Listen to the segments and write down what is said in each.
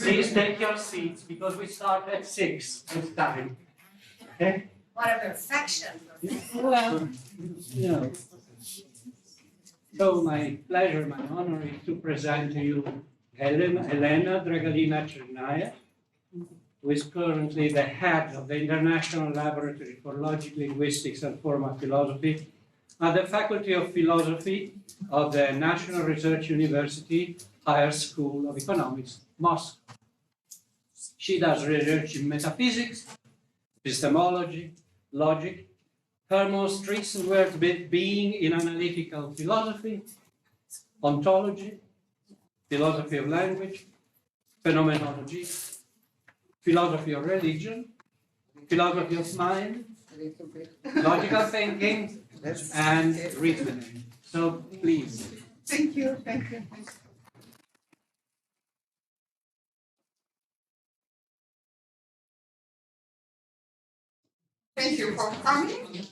Please take your seats because we start at 6 this time. Okay? What a perfection. Well, you know. So my pleasure, my honor is to present to you Elena Dragalina-Chernaya, who is currently the head of the International Laboratory for Logic, Linguistics and Formal Philosophy at the Faculty of Philosophy of the National Research University Higher School of Economics, Moscow. She does research in metaphysics, epistemology, logic, her most recent work being in analytical philosophy, ontology, philosophy of language, phenomenology, philosophy of religion, philosophy of mind, logical thinking, and reasoning. So please. Thank you, thank you. Thank you for coming.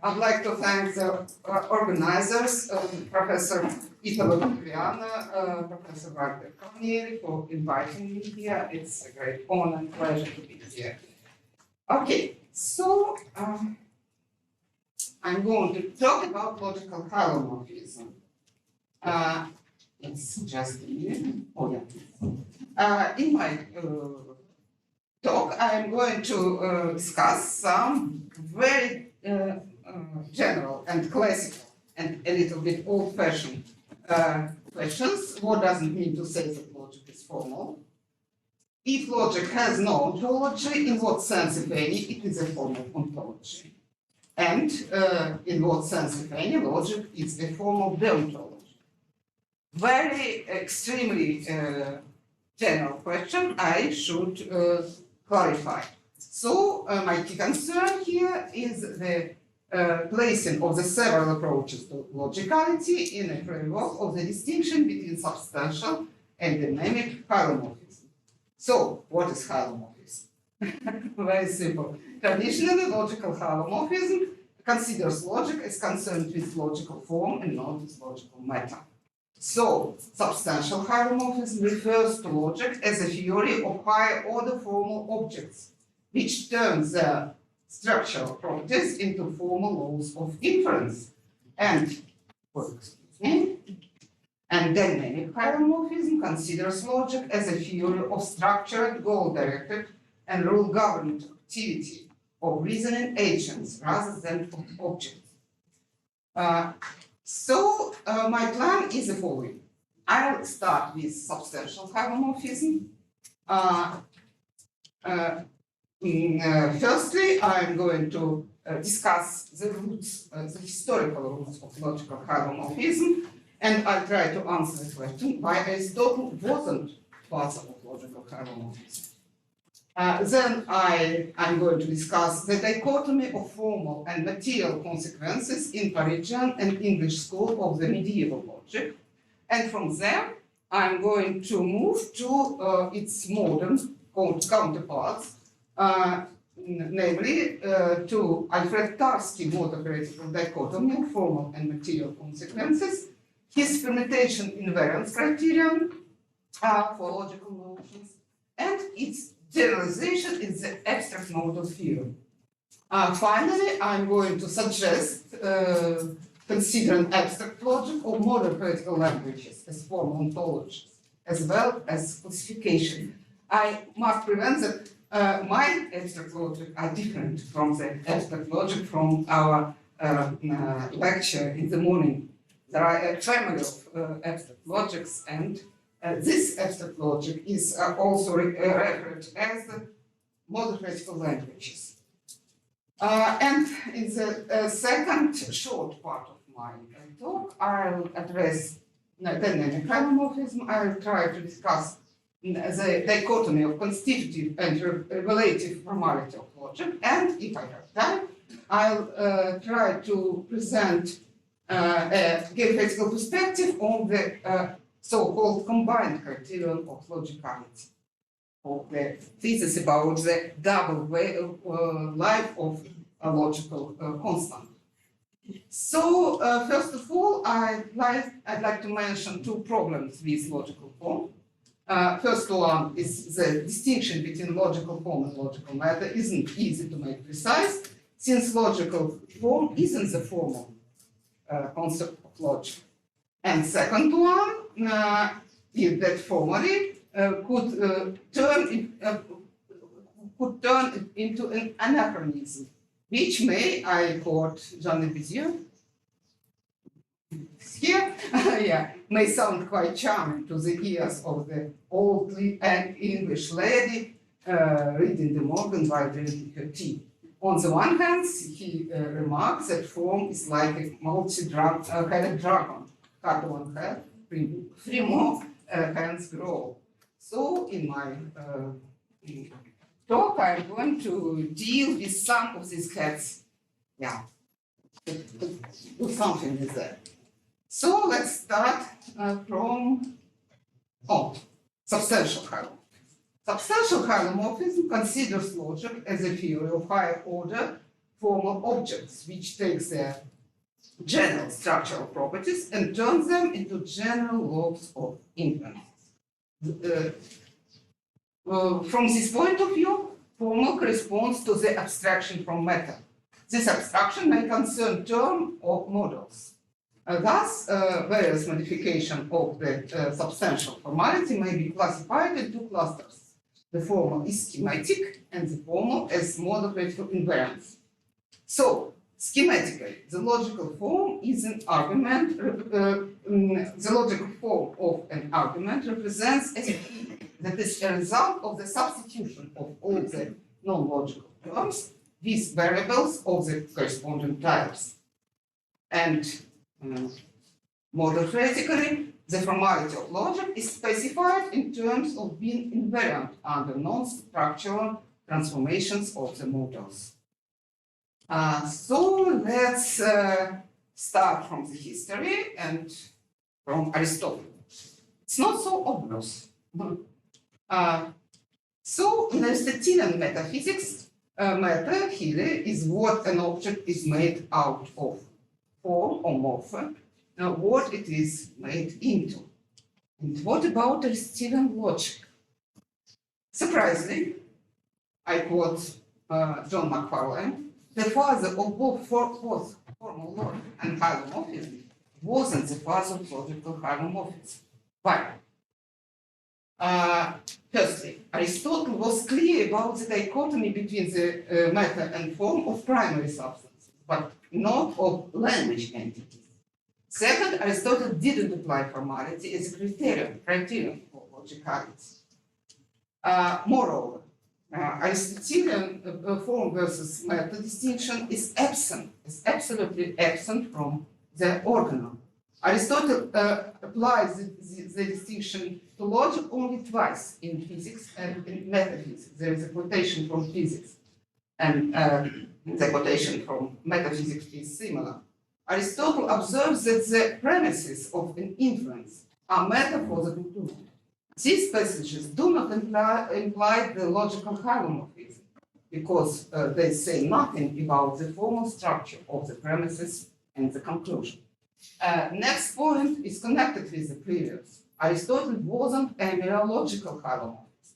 I'd like to thank the organizers, Professor Italo-Viviana, Professor Walter Corneli, for inviting me here. It's a great honor and pleasure to be here. Okay, so I'm going to talk about logical hylomorphism. It's just a minute. Oh, yeah. In my talk, I'm going to discuss some very general and classical and a little bit old-fashioned questions. What does it mean to say that logic is formal? If logic has no ontology, in what sense, if any, it is a form of ontology? And in what sense, if any, logic is a form of deontology? Very extremely general question I should clarify. So my key concern here is the placing of the several approaches to logicality in a framework of the distinction between substantial and dynamic hylomorphism. So, what is hylomorphism? Very simple. Traditionally, logical hylomorphism considers logic as concerned with logical form and not with logical matter. So, substantial hylomorphism refers to logic as a theory of higher order formal objects, which turns their structural properties into formal laws of inference. And dynamic hylomorphism considers logic as a theory of structured, goal-directed, and rule-governed activity of reasoning agents rather than of objects. So my plan is the following. I'll start with substantial hylomorphism. Firstly, I'm going to discuss the roots, the historical roots of logical hylomorphism, and I'll try to answer the question why Aristotle wasn't father of logical hylomorphism. Then I'm going to discuss the dichotomy of formal and material consequences in Parisian and English school of the medieval logic. And from there, I'm going to move to its modern counterparts, namely to Alfred Tarski motor-critical dichotomy of formal and material consequences, his permutation invariance criterion for logical notions, and its generalization in the abstract modal theory. Finally, I'm going to suggest considering abstract logic or modern critical languages as formal ontologies, as well as classification. I must prevent that my abstract logic are different from the abstract logic from our lecture in the morning. There are a family of abstract logics, and this abstract logic is also referred as the modern critical languages. And in the second short part of my talk, I'll address dynamic hylomorphism. I'll try to discuss the dichotomy of constitutive and relative formality of logic, and if I have time, I'll try to present a geopolitical perspective on the so-called combined criterion of logicality, of the thesis about the double life of a logical constant. So, first of all, I'd like to mention two problems with logical form. First one is the distinction between logical form and logical matter isn't easy to make precise, since logical form isn't the formal concept of logic. And second one is that formally could turn it into an anachronism, which may, I quote Jean Vizier here, may sound quite charming to the ears of the old English lady reading the Morgan while drinking her tea. On the one hand, he remarks that form is like a multi-headed dragon. Cut one head, three more hands grow. So in my talk, I'm going to deal with some of these heads. Yeah, do something with that. So let's start from substantial hylomorphism. Substantial hylomorphism considers logic as a theory of higher order formal objects, which takes their general structural properties and turns them into general laws of inference. From this point of view, formal corresponds to the abstraction from matter. This abstraction may concern terms or models. Thus, various modifications of the substantial formality may be classified into clusters. The formal is schematic, and the formal as mode of critical invariance. So, schematically, the logical form is an argument. The logical form of an argument represents a key that is a result of the substitution of all the non-logical terms with variables of the corresponding types. And more critically, the formality of logic is specified in terms of being invariant under non-structural transformations of the models. So let's start from the history and from Aristotle. It's not so obvious. So in Aristotelian metaphysics, matter, hyle, is what an object is made out of, form or morphe, what it is made into. And what about Aristotelian logic? Surprisingly, I quote John McFarlane, the father of both formal logic and hylomorphism wasn't the father of logical hylomorphism. Why? Firstly, Aristotle was clear about the dichotomy between the matter and form of primary substances, but not of language entities. Second, Aristotle didn't apply formality as a criterion for logicality. Moreover, Aristotelian form versus matter distinction is absolutely absent from the organon. Aristotle applies the distinction to logic only twice in physics and in metaphysics. There is a quotation from physics, and the quotation from metaphysics is similar. Aristotle observes that the premises of an inference are matter for the conclusion. These passages do not imply the logical hylomorphism, because they say nothing about the formal structure of the premises and the conclusion. Next point is connected with the previous. Aristotle wasn't a mere logical hylomorphist.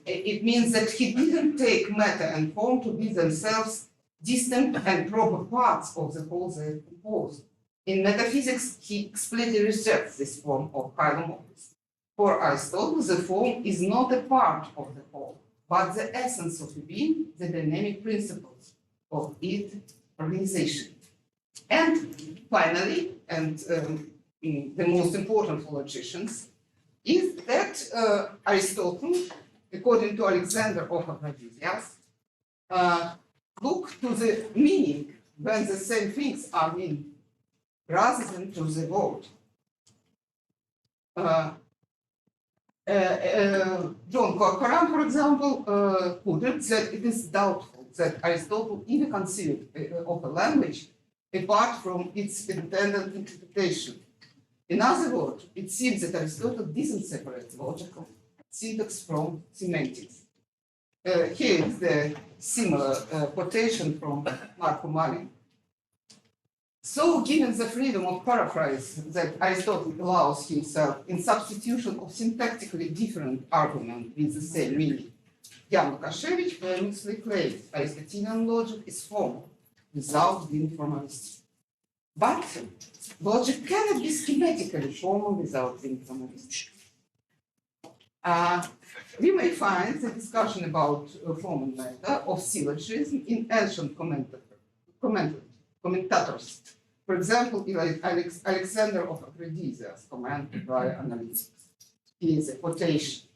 It means that he didn't take matter and form to be themselves distinct and proper parts of the whole they compose. In metaphysics, he explicitly rejects this form of hylomorphism. For Aristotle, the form is not a part of the whole, but the essence of a being, the dynamic principles of its organization. And finally, and the most important for logicians, is that Aristotle, according to Alexander of Aphrodisias, look to the meaning when the same things are mean, rather than to the word. John Corcoran, for example, put it that it is doubtful that Aristotle even conceived of a language apart from its intended interpretation. In other words, it seems that Aristotle didn't separate logical syntax from semantics. Here is the similar quotation from Marco Mali. So, given the freedom of paraphrase that Aristotle allows himself in substitution of syntactically different argument with the same meaning, Jan Lukashevich famously claims Aristotelian logic is formal without being formalistic. But logic cannot be schematically formal without being formalistic. We may find the discussion about formal matter of syllogism in ancient commentators. For example, Alexander of Aphrodisias commented by analytics. He is a quotation.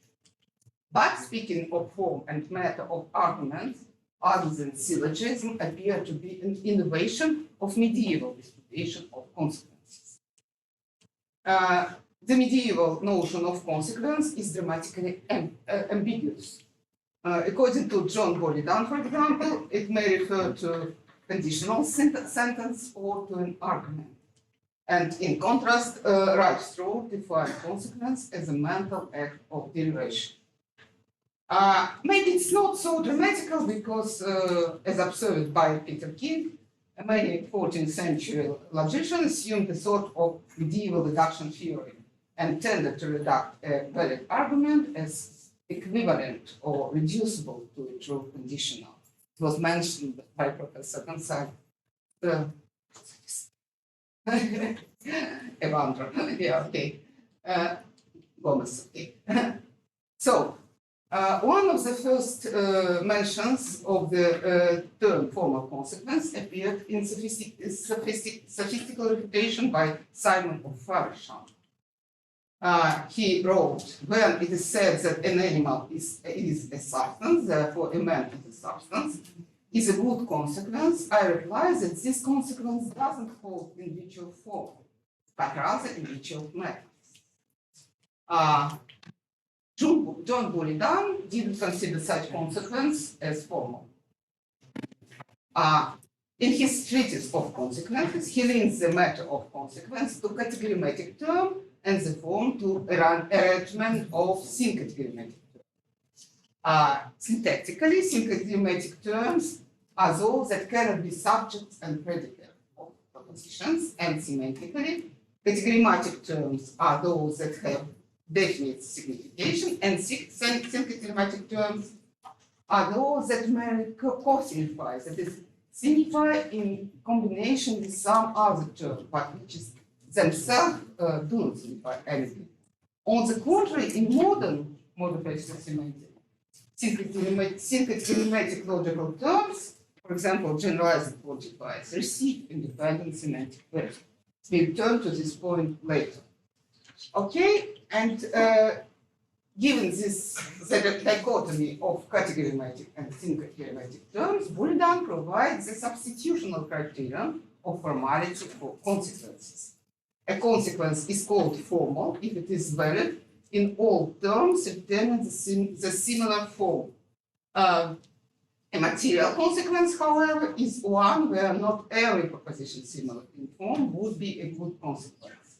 But speaking of form and matter of arguments, other than syllogism appear to be an innovation of medieval disputation of consequences. The medieval notion of consequence is dramatically ambiguous. According to John Buridan, for example, it may refer to conditional sentence or to an argument. And in contrast, Reichstroh defines consequence as a mental act of derivation. Maybe it's not so dramatical because, as observed by Peter King, many 14th century logicians assumed a sort of medieval deduction theory and tended to reduce a valid argument as equivalent or reducible to a true conditional. It was mentioned by Professor Gonzaga. Evandro, yeah, okay. Gomez, okay. So, one of the first mentions of the term formal consequence appeared in sophistical refutation by Simon of Faversham. He wrote, when it is said that an animal is a substance, therefore a man is a substance, is a good consequence, I reply that this consequence doesn't hold in virtual form, but rather in virtual matter. John Buridan didn't consider such consequence as formal. In his treatise of consequences, he links the matter of consequence to categorimatic term and the form to arrangement of syncategorimatic terms. Syntactically, syncategorimatic terms are those that cannot be subjects and predicate of propositions, and semantically, categorimatic terms are those that have definite signification, and syncategorimatic terms are those that merely co-signify, that is, signify in combination with some other term, but which is themselves do not signify anything. On the contrary, in modern modification semantics, syncategorimatic logical terms, for example, generalized quantifiers, receive independent semantic value. We'll return to this point later. Okay, and given this the dichotomy of categorimatic and syncategorimatic terms, Buridan provides a substitutional criterion of formality for consequences. A consequence is called formal if it is valid in all terms retaining the similar form. A material consequence, however, is one where not every proposition similar in form would be a good consequence.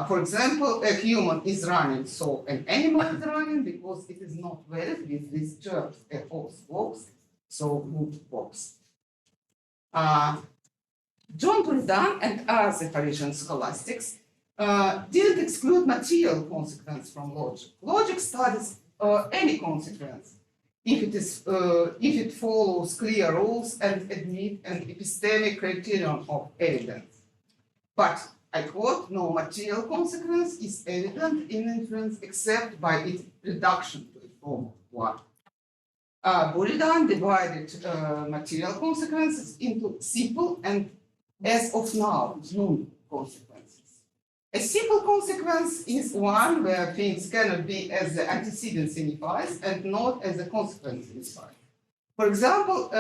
For example, a human is running, so an animal is running because it is not valid with these terms. A horse walks, so wood walks. John Buridan and other Parisian scholastics didn't exclude material consequence from logic. Logic studies any consequence if it follows clear rules and admit an epistemic criterion of evidence. But I quote, no material consequence is evident in inference except by its reduction to a form of one. Buridan divided material consequences into simple and, as of now, null consequences. A simple consequence is one where things cannot be as the antecedent signifies and not as the consequence signifies. For example,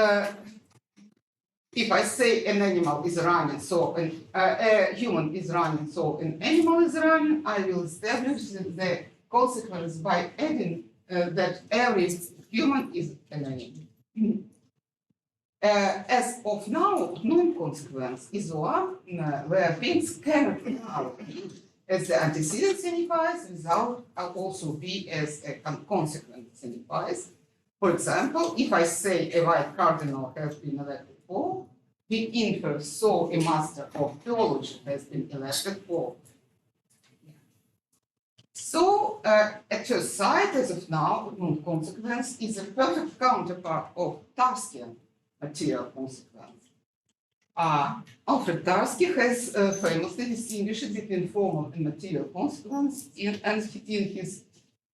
if I say an animal is running, so a human is running, so an animal is running, I will establish the consequence by adding that every human is an animal. As of now, non-consequence is one where things cannot be as the antecedent signifies without also be as a consequent signifies. For example, if I say a white cardinal has been elected for, he infers, so a master of theology has been elected for. So, at first sight, as of now, consequence is a perfect counterpart of Tarskian material consequence. Alfred Tarski has famously distinguished between formal and material consequence in his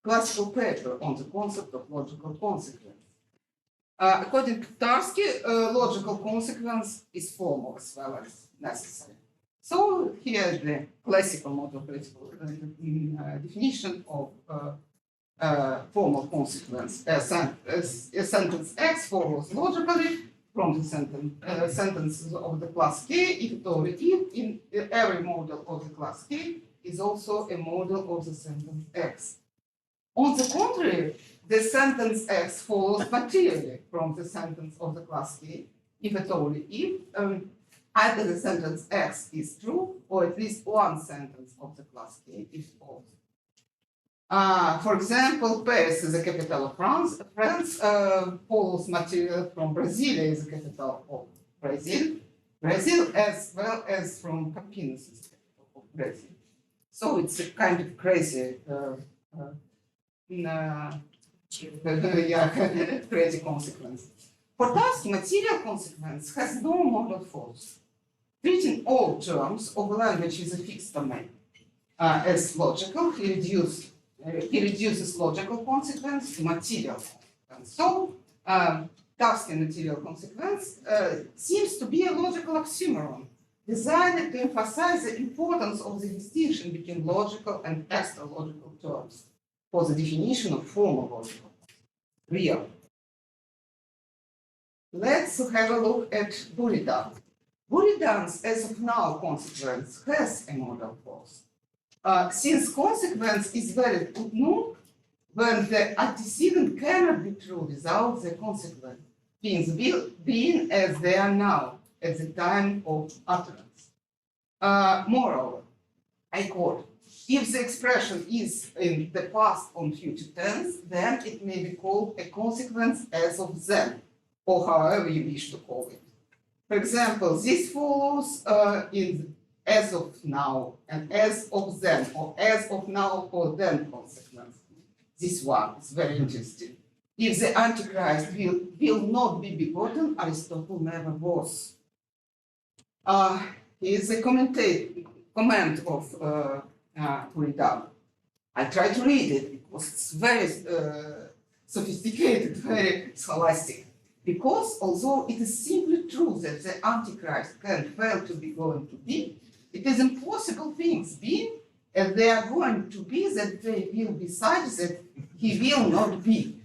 classical paper on the concept of logical consequence. According to Tarski, logical consequence is formal as well as necessary. So here is the classical model principle definition of formal consequence. A sentence X follows logically from the sentences of the class K, if only if in every model of the class K is also a model of the sentence X. On the contrary, the sentence X follows materially from the sentence of the class K, if at all if either the sentence X is true or at least one sentence of the class K is false. For example, Paris is the capital of France. France follows material from Brasilia is the capital of Brazil. Brazil as well as from Campinas is the capital of Brazil. So it's a kind of crazy crazy consequence. For Tarski, material consequence has no modal force. Treating all terms of a language is a fixed domain. As logical, he reduces logical consequence to material consequence. So, Tarskian material consequence seems to be a logical oxymoron, designed to emphasize the importance of the distinction between logical and extra-logical terms for the definition of formal logical, real. Let's have a look at Buridan. Buridan's as of now consequence has a modal force. Since consequence is valid ut nunc, when the antecedent cannot be true without the consequent, things being as they are now at the time of utterance. Moreover, I quote, if the expression is in the past on future tense, then it may be called a consequence as of then, or however you wish to call it. For example, this follows in as of now and as of then, or as of now or then consequence. This one is very interesting. If the Antichrist will not be begotten, Aristotle never was. Here's a comment of Buridan. I tried to read it because it's very sophisticated, very scholastic. Because although it is simply true that the Antichrist can fail to be going to be, it is impossible things being as they are going to be that they will be such that he will not be.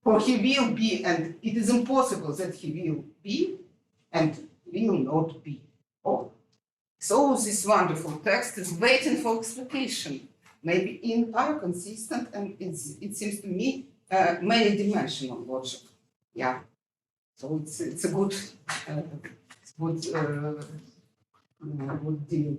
For he will be, and it is impossible that he will be and will not be. Oh. So this wonderful text is waiting for explication, maybe entire consistent, and it seems to me many-dimensional logic. Yeah. So it's a good deal.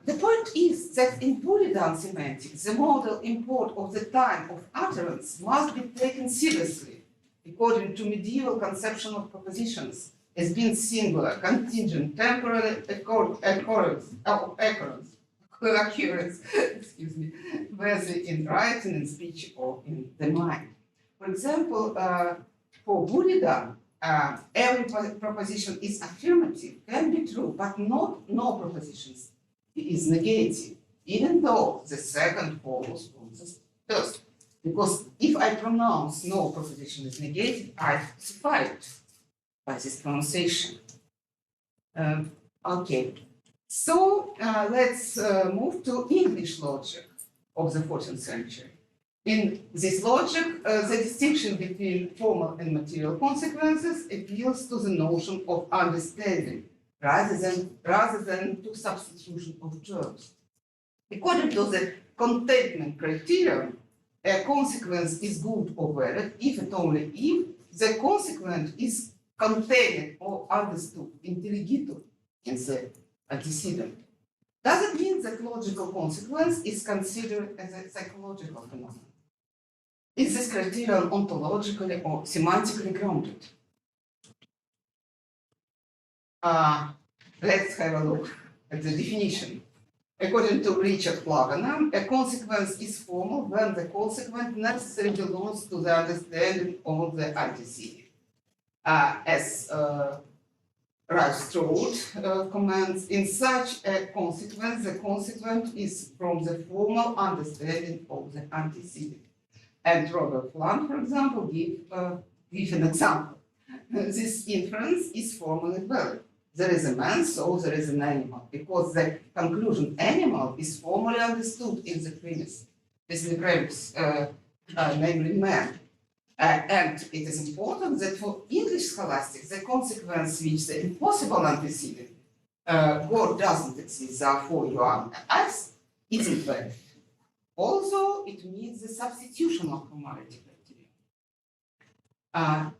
The point is that in Buridan semantics, the modal import of the time of utterance must be taken seriously, according to medieval conception of propositions as being singular, contingent, temporary occurrence, excuse me, whether in writing, in speech, or in the mind. For example, for Buridan, every proposition is affirmative, can be true, but not no propositions is negative, even though the second follows from the first. Because if I pronounce no proposition is negative, I specify it by this pronunciation. Okay, so let's move to English logic of the 14th century. In this logic, the distinction between formal and material consequences appeals to the notion of understanding rather than to substitution of terms. According to the contentment criterion, a consequence is good or valid if and only if the consequent is contained or understood, intelligible in the antecedent. Does it mean that logical consequence is considered as a psychological phenomenon? Is this criterion ontologically or semantically grounded? Let's have a look at the definition. According to Richard Wagner, a consequence is formal when the consequent necessarily belongs to the understanding of the antecedent. As Rice comments, in such a consequence, the consequent is from the formal understanding of the antecedent. And Robert Plant, for example, give an example. This inference is formally valid. There is a man, so there is an animal, because the conclusion animal is formally understood in the premise, namely man. And it is important that for English scholastics, the consequence which the impossible antecedent, God doesn't exist, therefore you are as, isn't valid. Also, it means the substitution of formality criterion.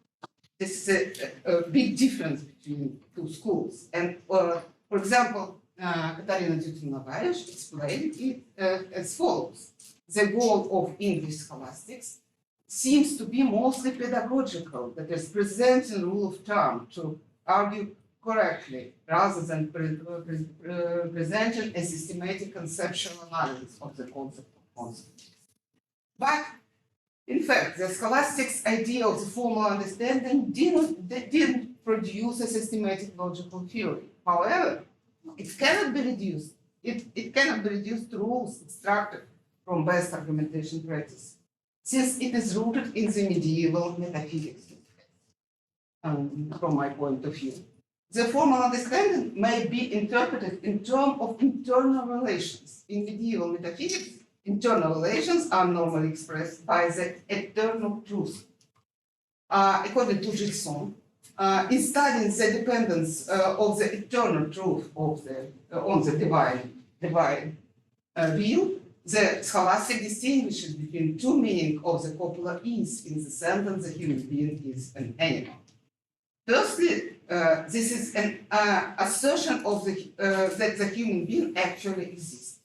This is a big difference between two schools. And for example, Katarina Dutin-Navaresh explained it as follows. The goal of English scholastics seems to be mostly pedagogical, that is, presenting rule of thumb to argue correctly, rather than presenting a systematic conceptual analysis of the concept of consequence. But in fact, the scholastics' idea of the formal understanding didn't produce a systematic logical theory. However, it cannot be reduced. It cannot be reduced to rules extracted from best argumentation practice, since it is rooted in the medieval metaphysics, from my point of view. The formal understanding may be interpreted in terms of internal relations. In medieval metaphysics, internal relations are normally expressed by the eternal truth. According to Gilson, in studying the dependence of the eternal truth of on the divine will, the scholastic distinguishes between two meanings of the copula is in the sentence the human being is an animal. Firstly, this is an assertion of that the human being actually exists.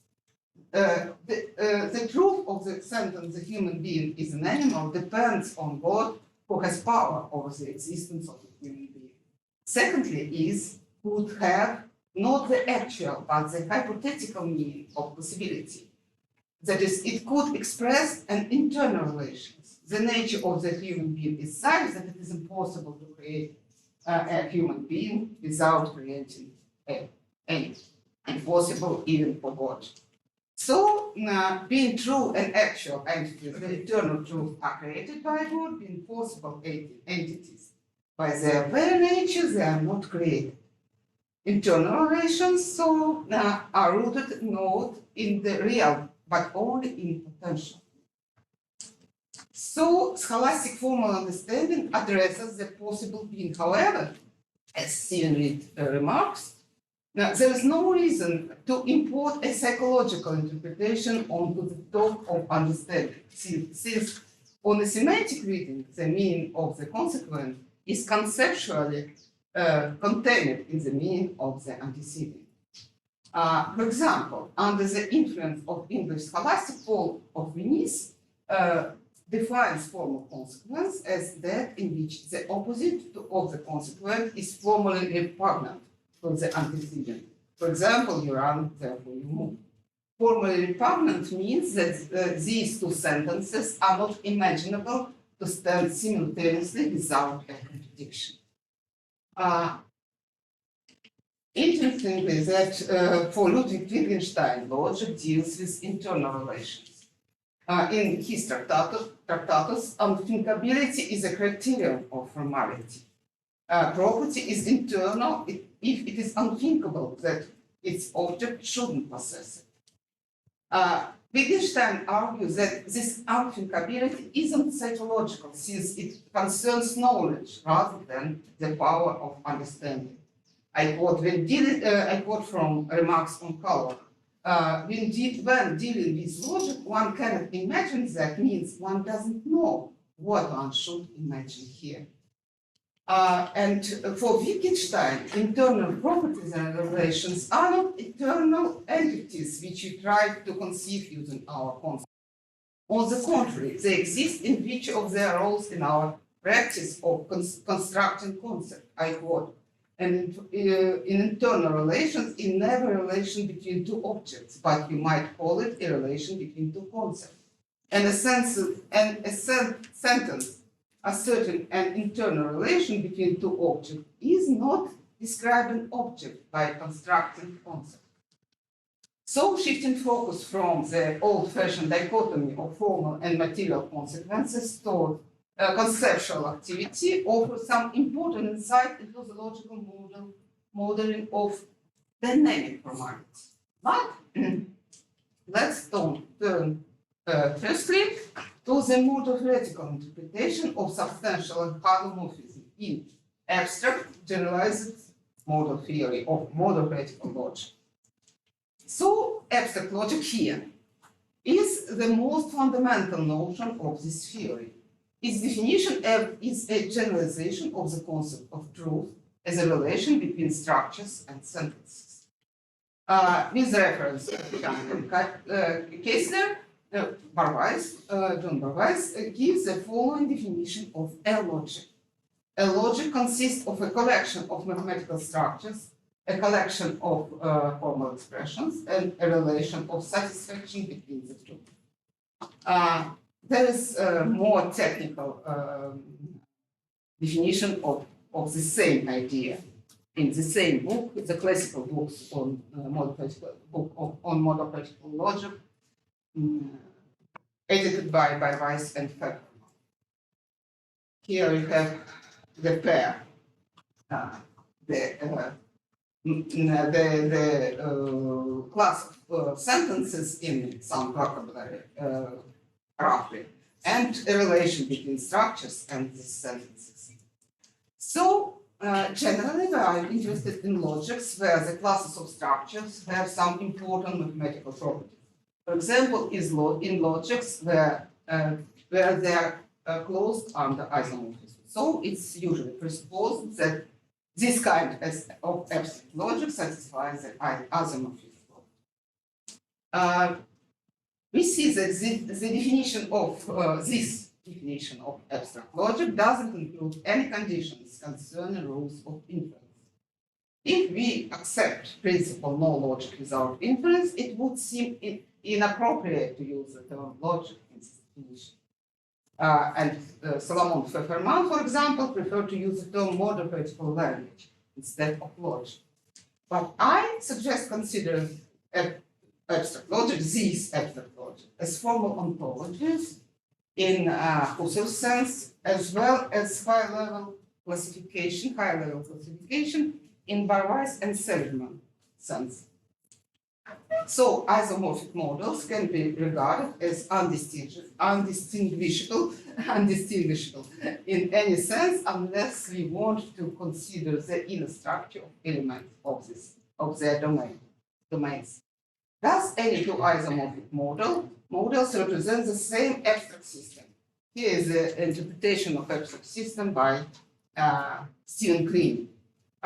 The truth of the sentence, the human being is an animal, depends on God, who has power over the existence of the human being. Secondly, could have not the actual, but the hypothetical meaning of possibility. That is, it could express an internal relations. The nature of the human being is such that it is impossible to create a human being without creating any, impossible even for God. So, being true and actual entities, the eternal truth, are created by God, being possible entities. By their very nature, they are not created. Internal relations, so, are rooted not in the real, but only in potential. So, scholastic formal understanding addresses the possible being. However, as Stephen Reed remarks, now, there is no reason to import a psychological interpretation onto the top of understanding, since on a semantic reading, the meaning of the consequent is conceptually contained in the meaning of the antecedent. For example, under the influence of English scholastic, Paul of Venice defines formal consequence as that in which the opposite of the consequent is formally repugnant to the antecedent. For example, you run, therefore you move. Formally repugnant means that these two sentences are not imaginable to stand simultaneously without a contradiction. Interestingly, that for Ludwig Wittgenstein, logic deals with internal relations. In his Tractatus, unthinkability is a criterion of formality. Property is internal if it is unthinkable that its object shouldn't possess it. Wittgenstein argues that this unthinkability isn't psychological, since it concerns knowledge rather than the power of understanding. I quote from remarks on color. When dealing with logic, one cannot imagine that means one doesn't know what one should imagine here. And for Wittgenstein, internal properties and relations are not eternal entities which we try to conceive using our concept. On the contrary, they exist in each of their roles in our practice of constructing concept. I quote, and in internal relations, in never a relation between two objects, but you might call it a relation between two concepts. And a sentence asserting an internal relation between two objects is not describing object by constructing concept. So, shifting focus from the old-fashioned dichotomy of formal and material consequences toward conceptual activity offers some important insight into the logical modeling of dynamic formalities. But let's turn firstly to the more theoretical interpretation of substantial and hylomorphism in abstract generalized model theory of model theoretical logic. So, abstract logic here is the most fundamental notion of this theory. Its definition is a generalization of the concept of truth as a relation between structures and sentences. With reference to Kessler, John Barwise gives the following definition of a logic. A logic consists of a collection of mathematical structures, a collection of formal expressions, and a relation of satisfaction between the two. There is a more technical definition of the same idea in the same book, the classical books on model theoretical logic, edited by Weiss and Feckerman. Here you have the pair, the class of sentences in some vocabulary, roughly, and a relation between structures and these sentences. So, generally, we are interested in logics where the classes of structures have some important mathematical properties. For example, in logics where they are closed under isomorphism. So, it's usually presupposed that this kind of abstract logic satisfies the isomorphism. We see that the definition of this definition of abstract logic doesn't include any conditions concerning rules of inference. If we accept principle no logic without inference, it would seem inappropriate to use the term logic in this definition. Solomon Pfefferman, for example, preferred to use the term model theoretical language instead of logic. But I suggest considering abstract logic, this abstract logic, as formal ontologies in Husserl's sense, as well as high-level classification in Barwise and Seligman sense. So, isomorphic models can be regarded as undistinguishable in any sense unless we want to consider the inner structure of elements of their domains. Thus, any two isomorphic models represent the same abstract system. Here is the interpretation of abstract system by Stephen Klein.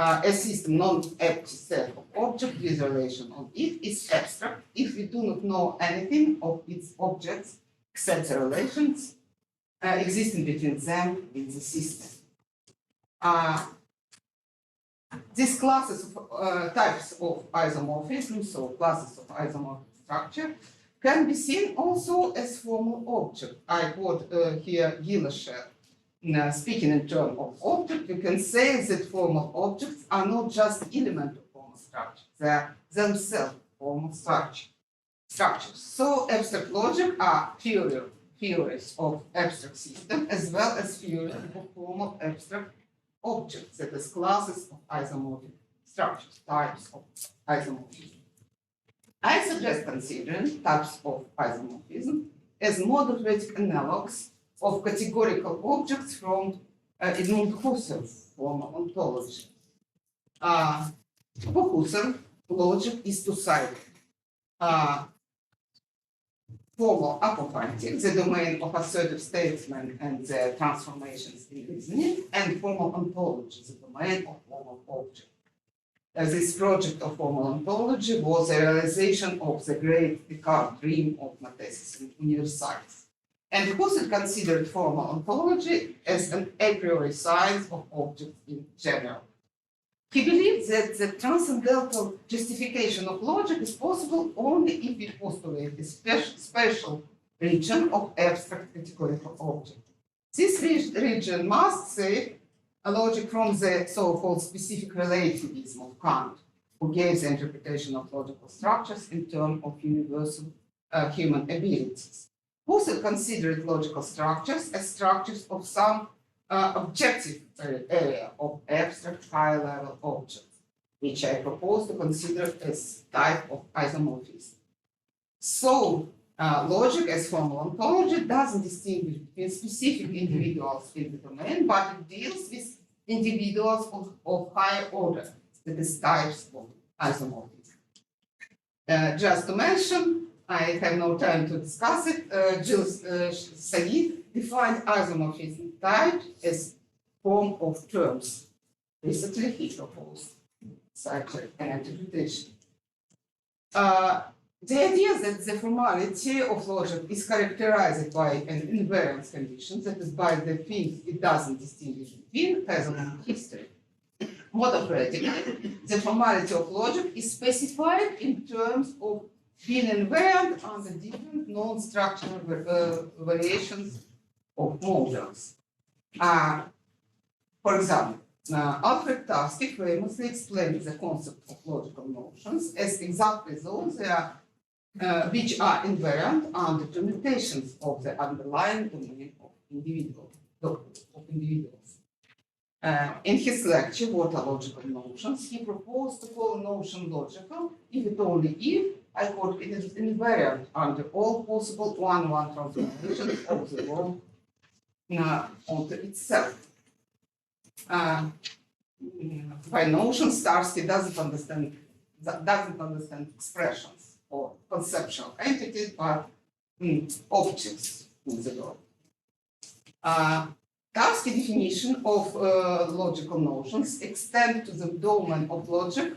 A system non-empty set of objects with relation on it is abstract if we do not know anything of its objects except the relations existing between them in the system. These classes of types of isomorphism, so classes of isomorphic structure, can be seen also as formal objects. I quote here Gilesher. Speaking in terms of object, you can say that formal objects are not just elements of formal structure, they are themselves formal structures. So, abstract logic are theories of abstract systems as well as theories of formal abstract objects, that is, classes of isomorphic structures, types of isomorphism. I suggest considering types of isomorphism as model theoretic analogs of categorical objects from Edmund Husserl's formal ontology. For Husserl, logic is two-sided. Formal apophantic, the domain of assertive statement and their transformations in reasoning, and formal ontology, the domain of formal object. This project of formal ontology was a realization of the great Descartes' dream of mathesis and universalis. And Husserl considered formal ontology as an a priori science of objects in general. He believes that the transcendental justification of logic is possible only if we postulate a special region of abstract categorical object. This region must save a logic from the so-called specific relativism of Kant, who gave the interpretation of logical structures in terms of universal human abilities. Husserl considered logical structures as structures of some objective area of abstract high-level objects, which I propose to consider as type of isomorphism. So, logic as formal ontology doesn't distinguish between specific individuals in the domain, but it deals with individuals of higher order, that is types of isomorphism. Just to mention, I have no time to discuss it, Gilles Said defined isomorphism type as form of terms. Recently, he proposed such an interpretation. The idea that the formality of logic is characterized by an invariance condition, that is, by the things it doesn't distinguish between, has a long history. More theoretically, the formality of logic is specified in terms of being invariant under different non-structural variations of models. For example, Alfred Tarski famously explained the concept of logical notions as exactly those which are invariant under permutations of the underlying domain of individuals. In his lecture, What are Logical Notions, he proposed to call a notion logical if it only if, I quote, it is invariant under all possible one-one transformations of the world onto itself. By notions, Tarski doesn't understand expressions or conceptual entities, but objects in the world. Tarski's definition of logical notions extends to the domain of logic.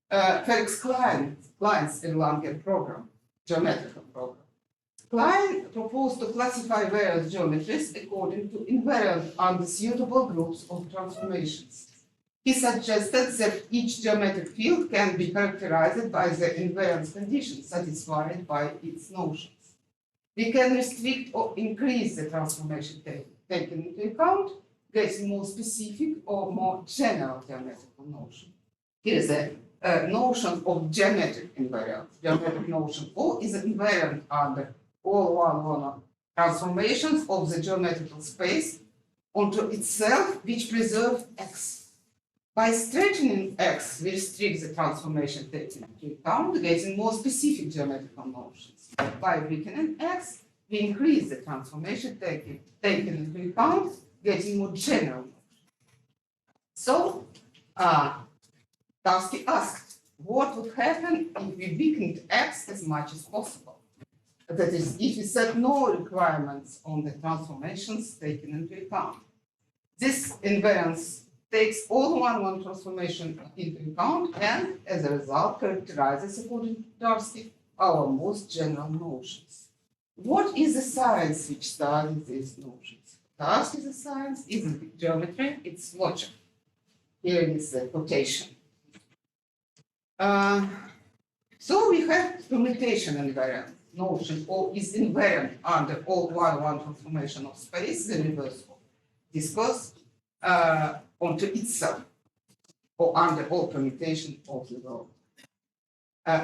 Felix Klein's Erlanger program, geometrical program. Klein proposed to classify various geometries according to invariant under suitable groups of transformations. He suggested that each geometric field can be characterized by the invariance conditions satisfied by its notions. We can restrict or increase the transformation taken into account, getting more specific or more general geometrical notion. Here is a notion of geometric invariance. Geometric notion O is invariant under all one-one transformations of the geometrical space onto itself, which preserve X. By straightening X, we restrict the transformation taken into account, getting more specific geometrical notions. By weakening X, we increase the transformation taken into account, getting more general notions. So, Tarski asked, what would happen if we weakened X as much as possible? That is, if we set no requirements on the transformations taken into account. This invariance takes all one-one transformation into account and, as a result, characterizes, according to Tarski, our most general notions. What is the science which studies these notions? Tarski's science isn't geometry, it's logic. Here is the quotation. So we have permutation invariant notion, or is invariant under all one-one transformation of space, the reverse of discourse, onto itself, or under all permutation of the world.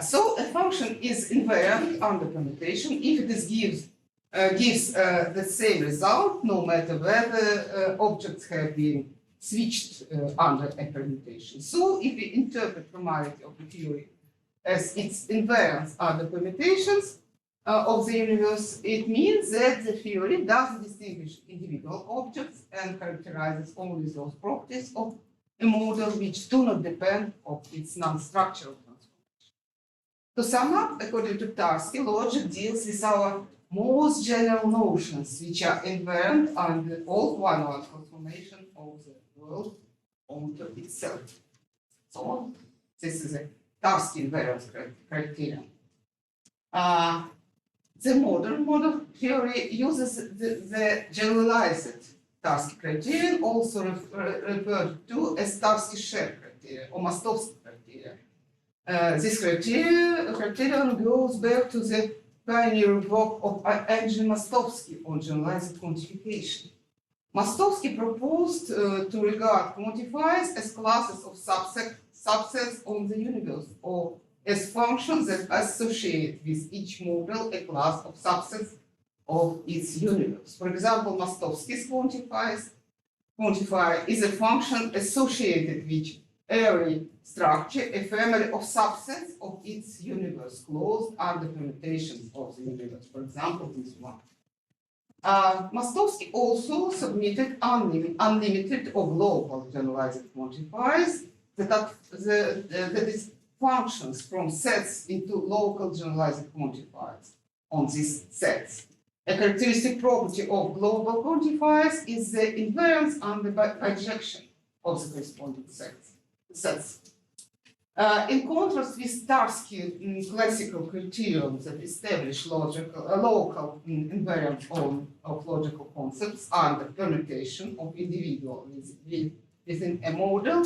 So a function is invariant under permutation if it gives the same result, no matter whether objects have been switched under a permutation. So if we interpret formality of the theory as its invariance under permutations of the universe, it means that the theory doesn't distinguish individual objects and characterizes only those properties of a model which do not depend on its non-structural transformation. To sum up, according to Tarski, logic deals with our most general notions, which are invariant under all one-one transformation of the world onto itself. So this is a Tarski invariance criterion. The modern model theory uses the generalized Tarski criterion, also referred to as Tarski shell criterion. criteria or Mastovsky criteria. This criterion goes back to the pioneer work of Andrzej Mastovsky on generalized quantification. Mastovsky proposed to regard quantifiers as classes of subsets on the universe, or as functions that associate with each model a class of subsets of its universe. For example, Mastovsky's quantifier is a function associated with every structure, a family of subsets of its universe, closed under permutations of the universe. For example, this one. Mastovsky also submitted unlimited or global generalized quantifiers that is functions from sets into local generalized quantifiers on these sets. A characteristic property of global quantifiers is the invariance under bijection of the corresponding sets. In contrast with Tarski classical criterion that establish local invariance of logical concepts under permutation of individuals within a model,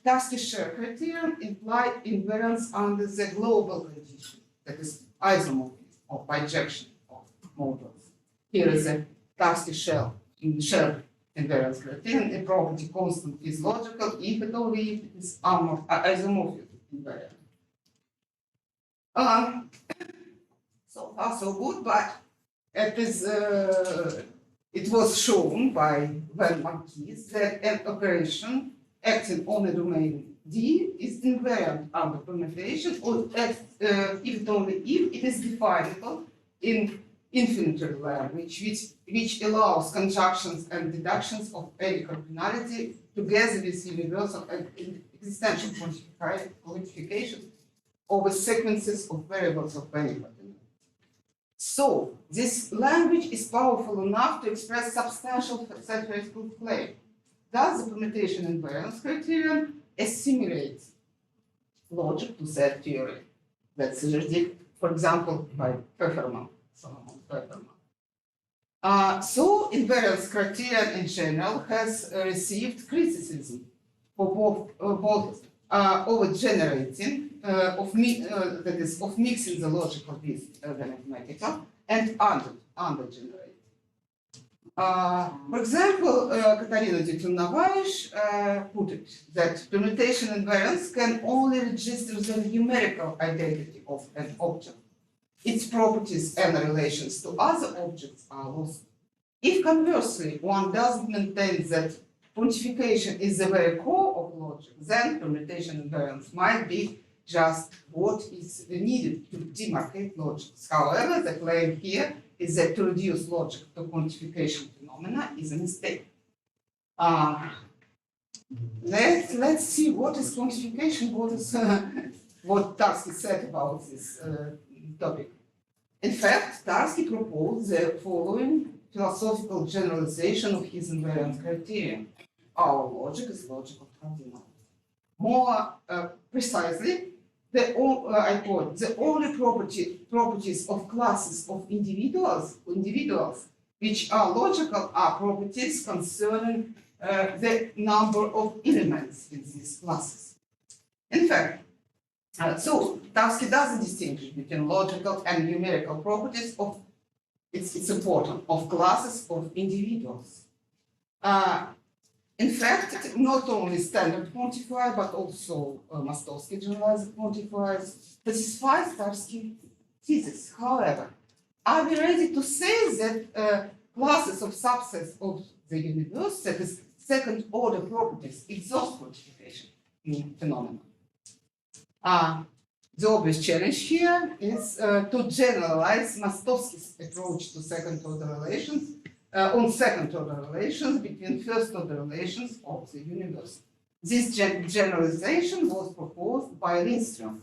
Tarski's criterion imply invariance under the global condition, that is isomorphism or bijection of models. Here is a Tarski shell invariance criterion. A property constant is logical if and only if it is isomorphic invariant. So far so good, but it was shown by Van Marquise that an operation acting on a domain D is invariant under permutation, or if and only if it is definable in infinitary language, which allows conjunctions and deductions of any cardinality together with universal and existential quantification over sequences of variables of any cardinality. So, this language is powerful enough to express substantial theoretical claim. Thus, the permutation invariance criterion assimilates logic to set theory. That's suggested, for example, by Pfefferman. So, invariance criterion in general has received criticism for both over-generating, of mixing the logical with the mathematical, and under-generating. For example, Katarina Dichotomy put it that permutation invariance can only register the numerical identity of an object. Its properties and relations to other objects are lost. If conversely, one doesn't maintain that quantification is the very core of logic, then permutation invariance might be just what is needed to demarcate logic. However, the claim here is that to reduce logic to quantification phenomena is a mistake. Let's see what is quantification, what Tarski said about this topic. In fact, Tarski proposed the following philosophical generalization of his invariance criterion. Our logic is logic of cardinality. More precisely, I quote, the only properties of classes of individuals which are logical are properties concerning the number of elements in these classes. In fact, so Tarski doesn't distinguish between logical and numerical properties of, it's important, of classes of individuals. In fact, not only standard quantifier, but also Mastovsky generalized quantifiers satisfies Tarski's thesis. However, are we ready to say that classes of subsets of the universe, that is second order properties, exhaust quantification phenomena? The obvious challenge here is to generalize Mastovsky's approach to second order relations on second order relations between first order relations of the universe. This generalization was proposed by Lindström.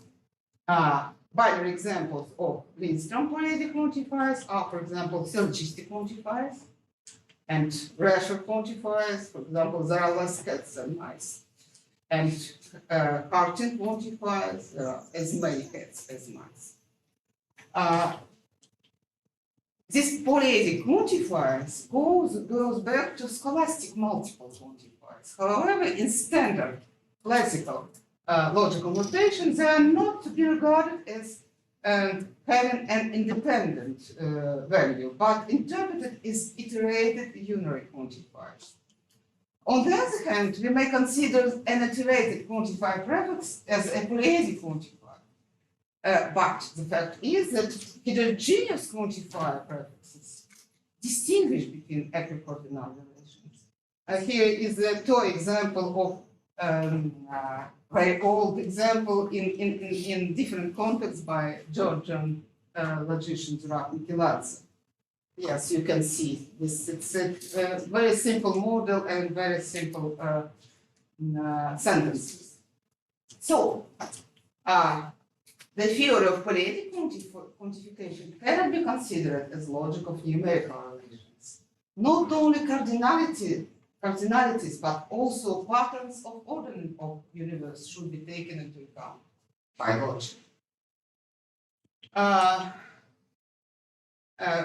Binary examples of Lindström polyadic quantifiers are, for example, syllogistic quantifiers and Rasher quantifiers, for example, there are less cats than mice. And Cartan quantifiers, there are as many cats as mice. This polyadic quantifiers goes back to scholastic multiple quantifiers. However, in standard classical logical notation, they are not to be regarded as having an independent value, but interpreted as iterated unary quantifiers. On the other hand, we may consider an iterated quantifier prefix as a Parisian quantifier. But the fact is that heterogeneous quantifier prefixes distinguish between equicoordinate relations. Here is a toy example of very old example in different contexts by Georgian logician Dragalina-Chernaya. Yes, you can see this. It's a very simple model and very simple sentences. So, the theory of Parisian quantification cannot be considered as logic of numerical relations. Not only cardinalities, but also patterns of ordering of universe should be taken into account by logic.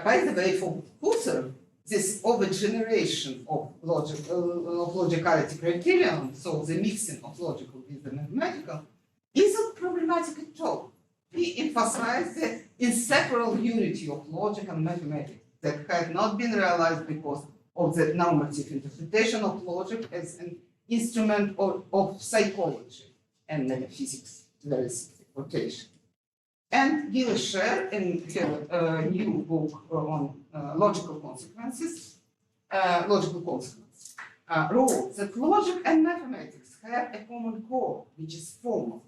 By the way, for Husserl, this overgeneration of logicality criterion, so the mixing of logical with the mathematical, isn't problematic at all. He emphasized the inseparable unity of logic and mathematics that had not been realized because of the normative interpretation of logic as an instrument of psychology and metaphysics, very simple quotation. And Gilles in her new book on logical consequences, wrote that logic and mathematics have a common core, which is formal.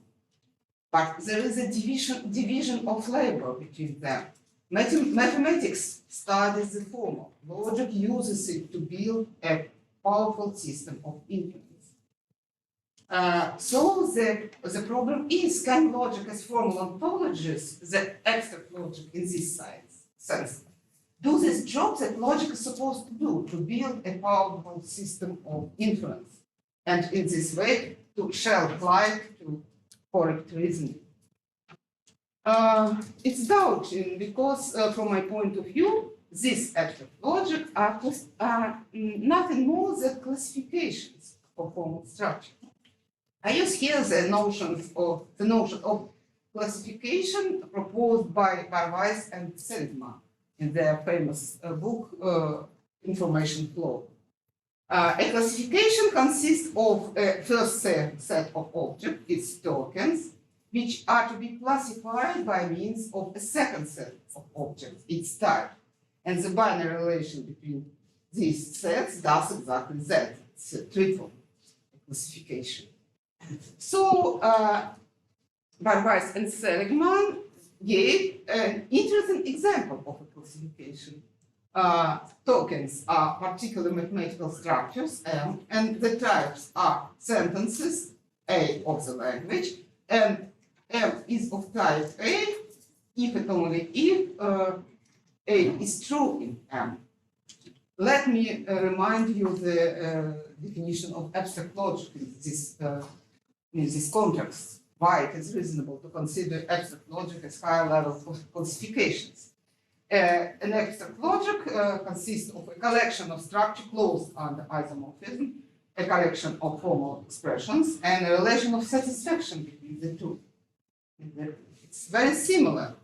But there is a division of labor between them. Mathematics studies the formal. Logic uses it to build a powerful system of inference. So the problem is, can logic as formal ontologies, the abstract logic in this sense, do this job that logic is supposed to do, to build a powerful system of inference, and in this way to shelf light to correct reasoning? It's doubting because, from my point of view, these abstract logic are nothing more than classifications of formal structure. I use here the notion of classification proposed by Barwise and Seligman in their famous book, Information Flow. A classification consists of a first set of objects, its tokens, which are to be classified by means of a second set of objects, its type. And the binary relation between these sets does exactly that. It's a triple classification. So, Barwise and Seligman gave an interesting example of a classification. Tokens are particular mathematical structures, M, and the types are sentences, A, of the language, and M is of type A, if and only if A is true in M. Let me remind you the definition of abstract logic in this context, why it is reasonable to consider abstract logic as higher level classifications. An abstract logic consists of a collection of structure closed under isomorphism, a collection of formal expressions, and a relation of satisfaction between the two. It's very similar.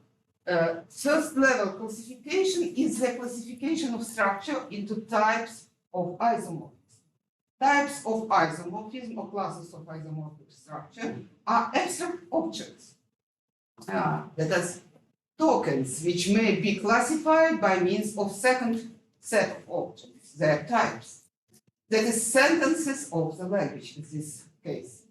First level classification is the classification of structure into types of isomorphism. Types of isomorphism or classes of isomorphic structure are abstract objects, that is, tokens which may be classified by means of second set of objects, their types. That is, sentences of the language in this case.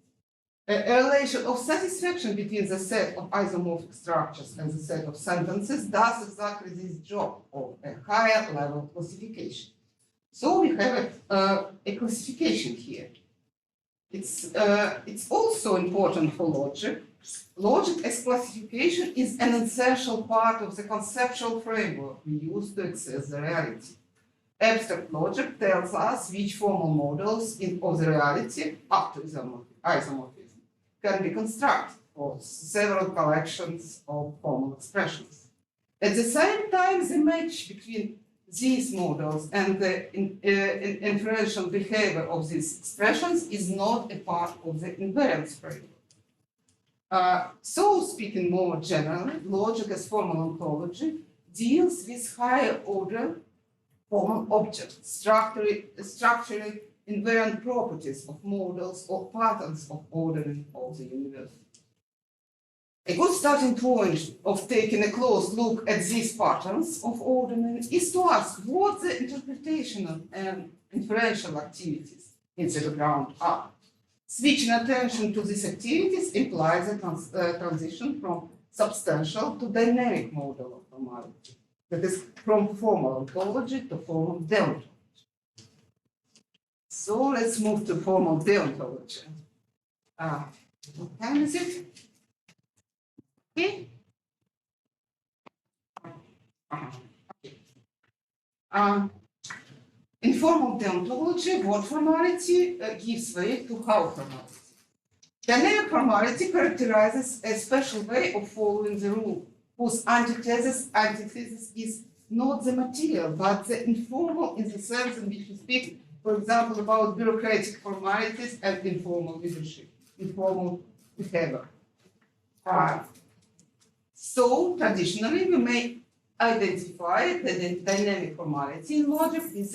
A relation of satisfaction between the set of isomorphic structures and the set of sentences does exactly this job of a higher level classification. So we have a classification here. It's also important for logic. Logic as classification is an essential part of the conceptual framework we use to access the reality. Abstract logic tells us which formal models of the reality, up to isomorphism, can be constructed for several collections of formal expressions. At the same time, the match between these models and the inferential behavior of these expressions is not a part of the invariance framework. So, speaking more generally, logic as formal ontology deals with higher order formal objects, structurally invariant properties of models or patterns of ordering of the universe. A good starting point of taking a close look at these patterns of ordering is to ask what the interpretational and inferential activities in the background are. Switching attention to these activities implies a transition from substantial to dynamic model of formality, that is, from formal ontology to formal deontology. So let's move to formal deontology. What time is it? Okay. In formal deontology, what formality gives way to how formality. Dynamic formality characterizes a special way of following the rule, whose antithesis is not the material, but the informal in the sense in which we speak, for example, about bureaucratic formalities and informal leadership, informal behavior. So, traditionally, we may identify the dynamic formality in logic with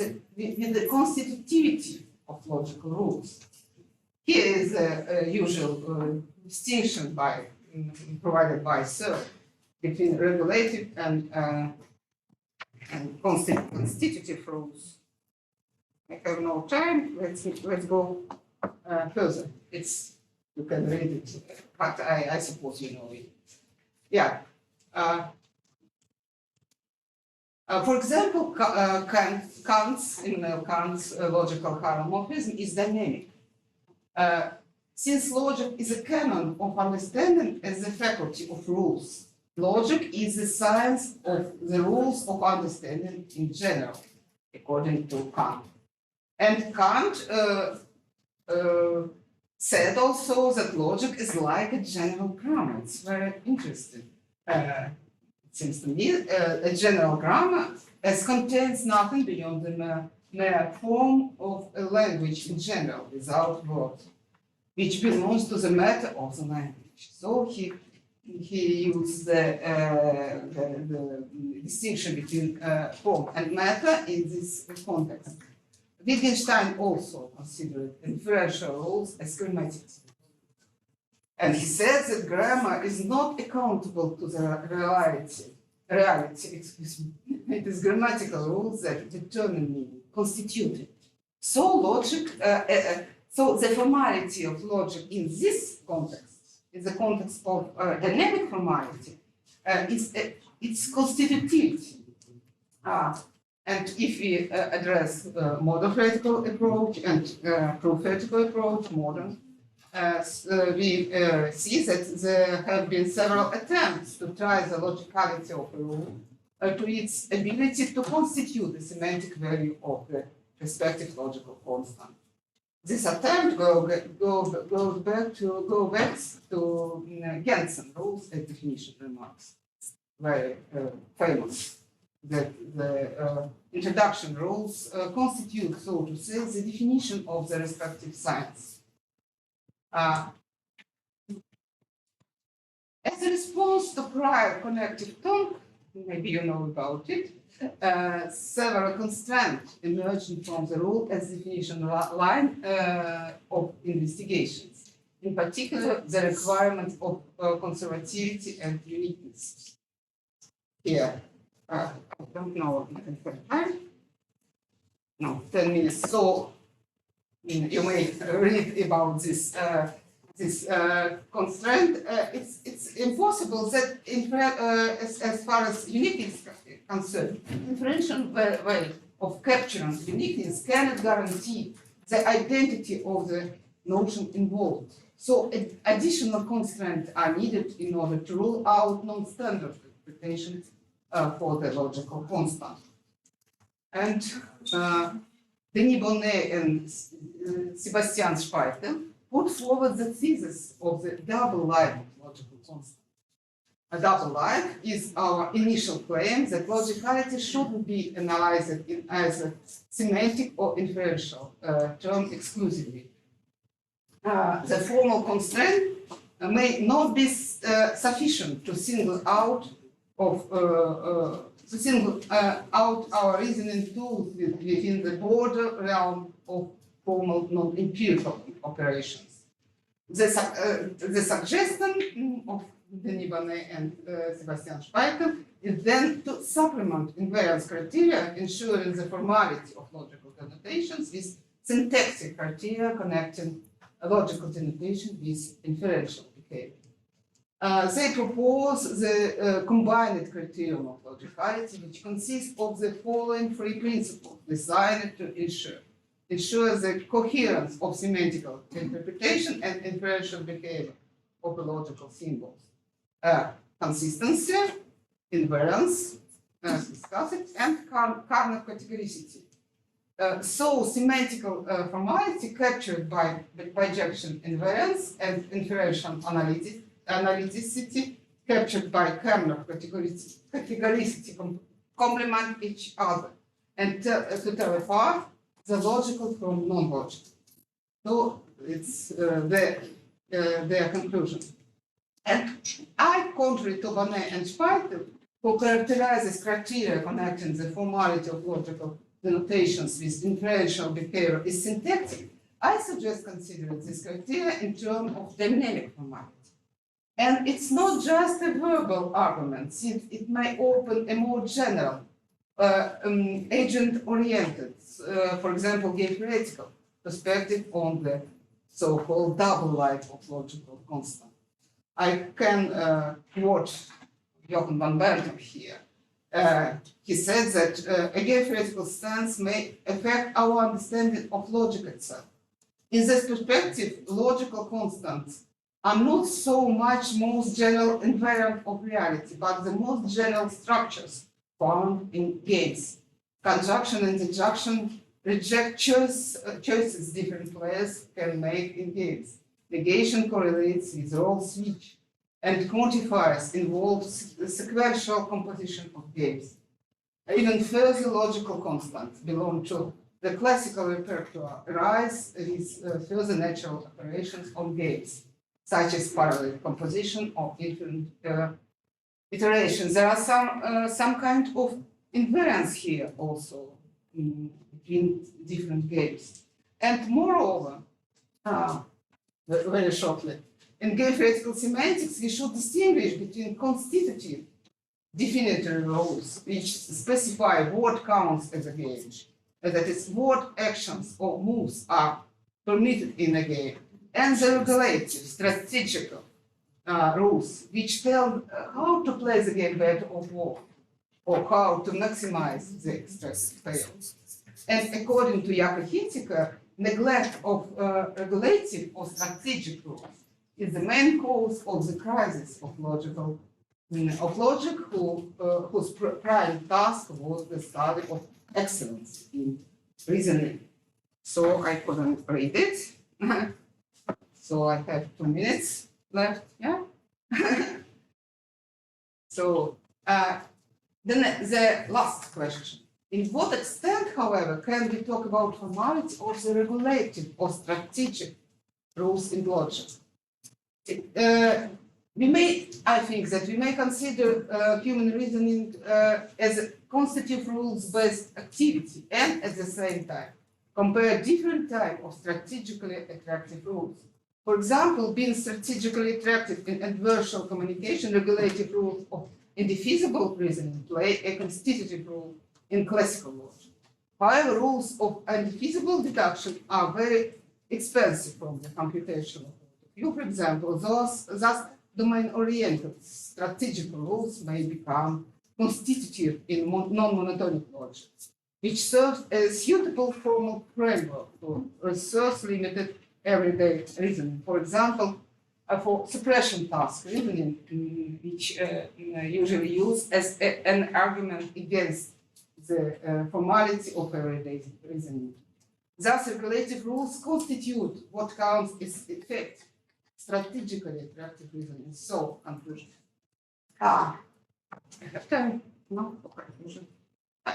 the constitutivity of logical rules. Here is a usual distinction provided by Searle between regulative and constitutive rules. I have no time. Let's go further. You can read it, but I suppose you know it. Yeah. For example, Kant's logical hylomorphism is dynamic. Since logic is a canon of understanding as the faculty of rules, logic is the science of the rules of understanding in general, according to Kant. And Kant said also that logic is like a general grammar. It's very interesting. It seems to me a general grammar as contains nothing beyond the mere form of a language in general, without words, which belongs to the matter of the language. So he used the distinction between form and matter in this context. Wittgenstein also considered inferential rules as grammatics. And he said that grammar is not accountable to the reality, excuse me. It is grammatical rules that determine meaning, constitute it. So logic, so the formality of logic in this context, in the context of dynamic formality, is its constitutivity. And if we address model theoretical approach and proof theoretical approach, modern, we see that there have been several attempts to tie the logicality of a rule to its ability to constitute the semantic value of the respective logical constant. This attempt goes back to Jensen rules and definition remarks, very famous. That the introduction rules constitute, so to say, the definition of the respective science. As a response to prior connective talk, maybe you know about it, several constraints emerging from the rule as definition line of investigations, in particular the requirement of conservativity and uniqueness. Here, I don't know if I have time. No, 10 minutes. So you may read about this constraint. It's impossible that as far as uniqueness is concerned, inferential way of capturing uniqueness cannot guarantee the identity of the notion involved. So additional constraints are needed in order to rule out non-standard interpretations for the logical constant. And Denis Bonnet and Sebastian Speicher put forward the thesis of the double line of logical constant. a double like is our initial claim that logicality shouldn't be analyzed as a semantic or inferential term exclusively. The formal constraint may not be sufficient to single out our reasoning tools within the broader realm of formal non-empirical operations. The suggestion of Denis Bonnet and Sebastian Speicher is then to supplement invariance criteria, ensuring the formality of logical denotations with syntactic criteria connecting a logical denotation with inferential behavior. They propose the combined criterion of logicality, which consists of the following three principles designed to ensure the coherence of semantical interpretation and inferential behavior of the logical symbols. Consistency, invariance, as discussed, and kernel categoricity. So semantical formality captured by bijection invariance and inferential analyticity captured by kernel categoricity complement each other and to tell apart the logical from non-logical. So it's their conclusion. And I, contrary to Bonnet and Speicher, who characterizes criteria connecting the formality of logical denotations with inferential behavior is syntactic, I suggest considering this criteria in terms of dynamic formality. And it's not just a verbal argument, since it may open a more general, agent-oriented, for example, game-theoretical perspective on the so-called double life of logical constant. I can quote Jochen van Bergen here. He said that a game-theoretical stance may affect our understanding of logic itself. In this perspective, logical constants are not so much most general invariant of reality, but the most general structures found in games. Conjunction and injunction reject choices different players can make in games. Negation correlates with role switch, and quantifiers involves the sequential composition of games. Even further logical constants belong to the classical repertoire arise with further natural operations on games, such as parallel composition or infinite iterations. There are some kind of invariance here also between different games. And moreover, very shortly, in game-theoretical semantics, we should distinguish between constitutive definitory rules, which specify what counts as a game, that is, what actions or moves are permitted in a game, and the regulative, strategical rules, which tell how to play the game better or worse, or how to maximize the extracted payoffs. And according to Jakob Hintiker, neglect of regulative or strategic rules is the main cause of the crisis of logic, whose prime task was the study of excellence in reasoning. So I couldn't read it. So I have 2 minutes left, yeah? So then the last question. In what extent, however, can we talk about formality or the regulative or strategic rules in logic? I think that we may consider human reasoning as a constitutive rules-based activity and at the same time compare different types of strategically attractive rules. For example, being strategically attractive in adversarial communication, regulative rules of indefeasible reasoning play a constitutive role in classical logic. However, rules of indefeasible deduction are very expensive from the computational point of view. For example, thus domain-oriented strategic rules may become constitutive in non-monotonic logic, which serves as a suitable formal framework for resource-limited everyday reasoning. For example, for suppression task reasoning, which usually used as an argument against the formality of everyday reasoning. Thus, regulative rules constitute what counts as effect strategically attractive reasoning. So, conclusion. I have time. No? Okay.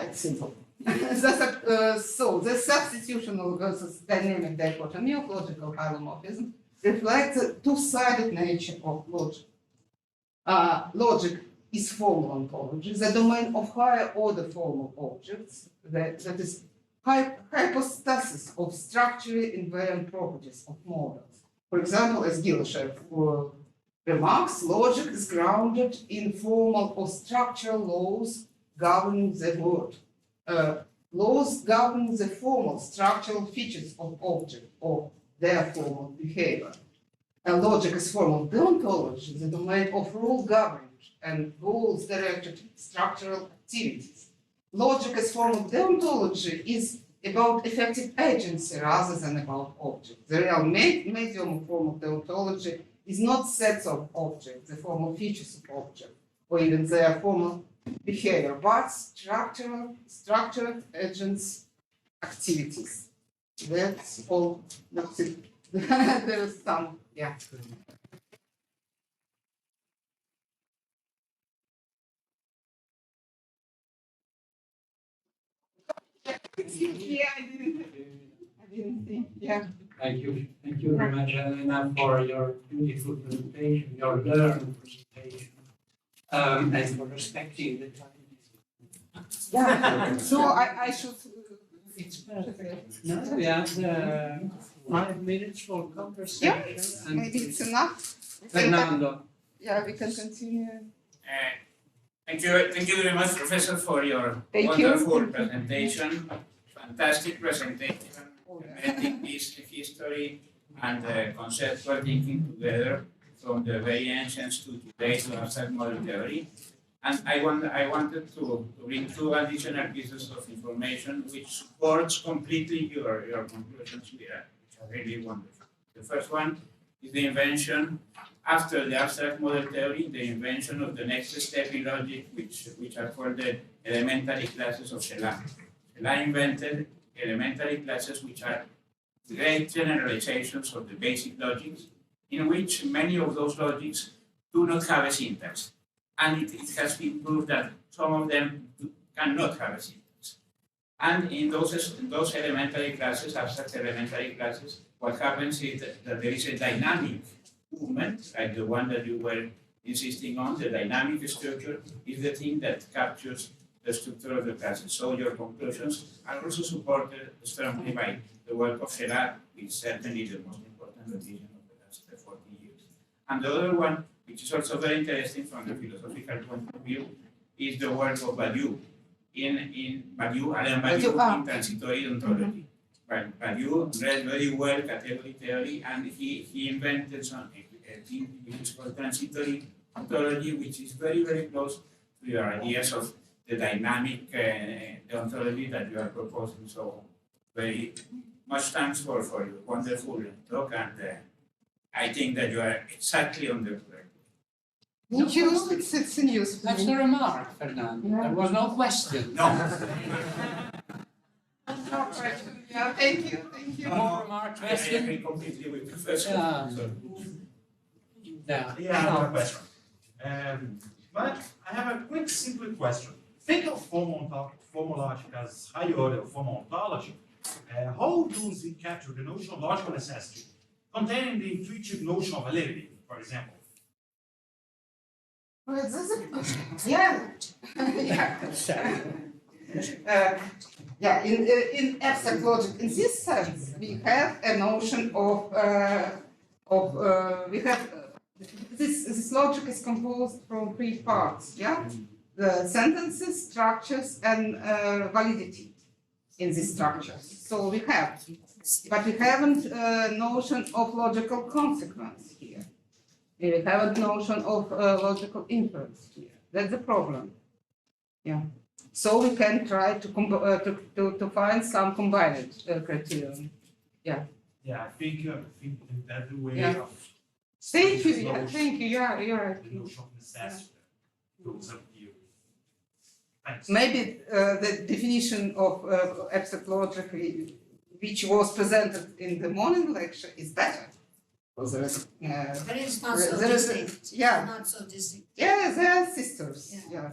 It's simple. So the substitutional versus dynamic dichotomy of logical hylomorphism reflects the two-sided nature of logic. Logic is formal ontology, the domain of higher order formal objects, that is hypostasis of structurally invariant properties of models. For example, as Gilshev remarks, logic is grounded in formal or structural laws governing the world. Laws governing the formal structural features of object or their formal behavior. Logic is formal deontology, the domain of rule governed and goals-directed structural activities. Logic as formal deontology is about effective agency rather than about objects. The real medium of formal deontology is not sets of objects, the formal features of objects, or even their formal behavior, but structured agents activities. That's all. That's it. There is some, yeah. Yeah, I didn't think, yeah. Thank you very much, Elena, for your beautiful presentation, your learned presentation, and for respecting the time. Yeah, so I should. It's perfect. No, we have 5 minutes for conversation. Yeah, and maybe it's enough. Fernando. Yeah, we can continue. Thank you very much, Professor, for your Thank you. wonderful presentation, fantastic presentation, blending this history and conceptual thinking together from the very ancients to today to abstract model theory. And I wanted to bring 2 additional pieces of information which supports completely your conclusions here, which are really wonderful. The first one is the invention, after the abstract model theory, the invention of the next step in logic, which are called the elementary classes of Celan. Celan invented elementary classes which are great generalizations of the basic logics, in which many of those logics do not have a syntax. And it has been proved that some of them cannot have a syntax. And in those elementary classes, abstract elementary classes, what happens is that there is a dynamic movement, like the one that you were insisting on. The dynamic structure is the thing that captures the structure of the classes. So your conclusions are also supported strongly by the work of Sherat, which certainly is the most important revision of the last 40 years. And the other one, which is also very interesting from the philosophical point of view, is the work of Badiou, Alain Badiou in transitory ontology. Badiou read very well category theory, and he invented something, a thing which is called transitory ontology, which is very, very close to your ideas of the dynamic ontology that you are proposing. So very much thanks for your wonderful talk, and I think that you are exactly on the correct. Thank you. It's in use. That's the remark, Fernando. Yeah. There was no question. No. No question. Yeah, thank you. Thank you. No remark, I question? agree completely with Professor. Yeah. So, Yeah. Yeah, I have a question. But I have a quick, simple question. Think of formal logic as higher order formal ontology. How does it capture the notion of logical necessity, containing the intuitive notion of validity, for example? Well, this is yeah. Yeah. In abstract logic, in this sense, we have a notion of we have this logic is composed from 3 parts. Yeah, the sentences, structures, and validity in these structures. So we have, but we haven't notion of logical consequence here. We have a notion of logical inference here. That's the problem. Yeah. So we can try to find some combined criterion. Yeah. Yeah, I think that's the way Yeah. of. Thank you. this Yeah, notion, thank you. Yeah, you're The right. notion of necessity goes up here. Thanks. Maybe the definition of abstract logic, which was presented in the morning lecture, is better. Because there is, But it's not so there is distinct. yeah. Not so distinct. yeah, they are sisters. Yeah. Yeah.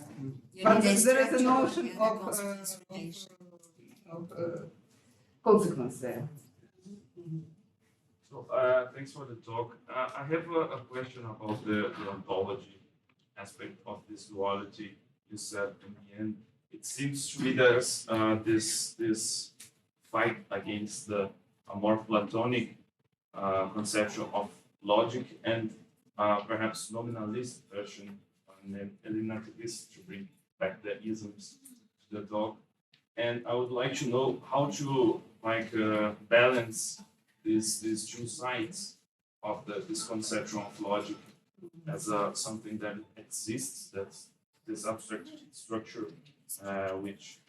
You But need there is a structure notion and a of, consequence relation. consequence there. So, thanks for the talk. I have a question about the ontology aspect of this duality you said in the end. It seems to me there's this fight against the a more Platonic conception of logic and perhaps nominalist version, and then Elena to bring back the isms to the talk. And I would like to know how to balance these two sides of this conception of logic as something that exists, that's this abstract structure which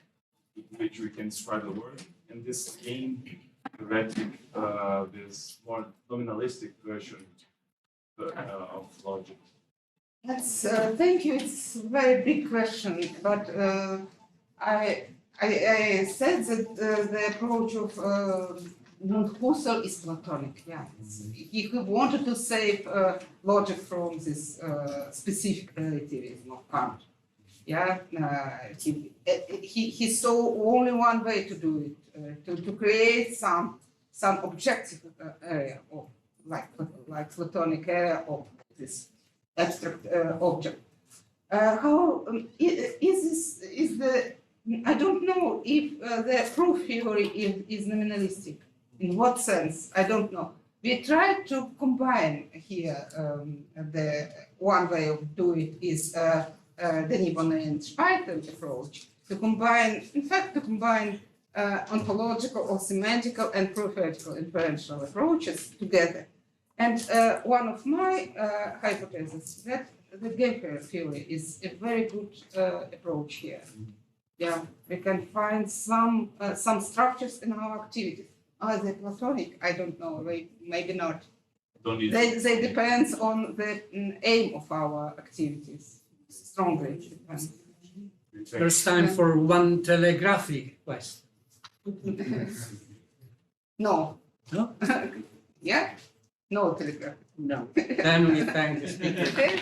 we can describe the world, and this game theoretic, this more nominalistic version of logic. That's thank you. It's a very big question, but I said that the approach of Husserl is Platonic. Yeah, he wanted to save logic from this specific relativism of Kant. Yeah, he saw only one way to do it, to create some objective area of like Platonic area of this abstract object. How is the I don't know if the proof theory is nominalistic. In what sense? I don't know. We try to combine here the one way of doing it is the Nibon and Speitel approach. To combine ontological or semantical and prophetical inferential approaches together. And one of my hypotheses that the game theory is a very good approach here. Yeah, we can find some structures in our activities. Are they Platonic? I don't know. Maybe not. They depend on the aim of our activities. Strongly depends. There's time for one telegraphic question. No. No? Yeah? No telegraph. No. Then we thank the speaker. Okay.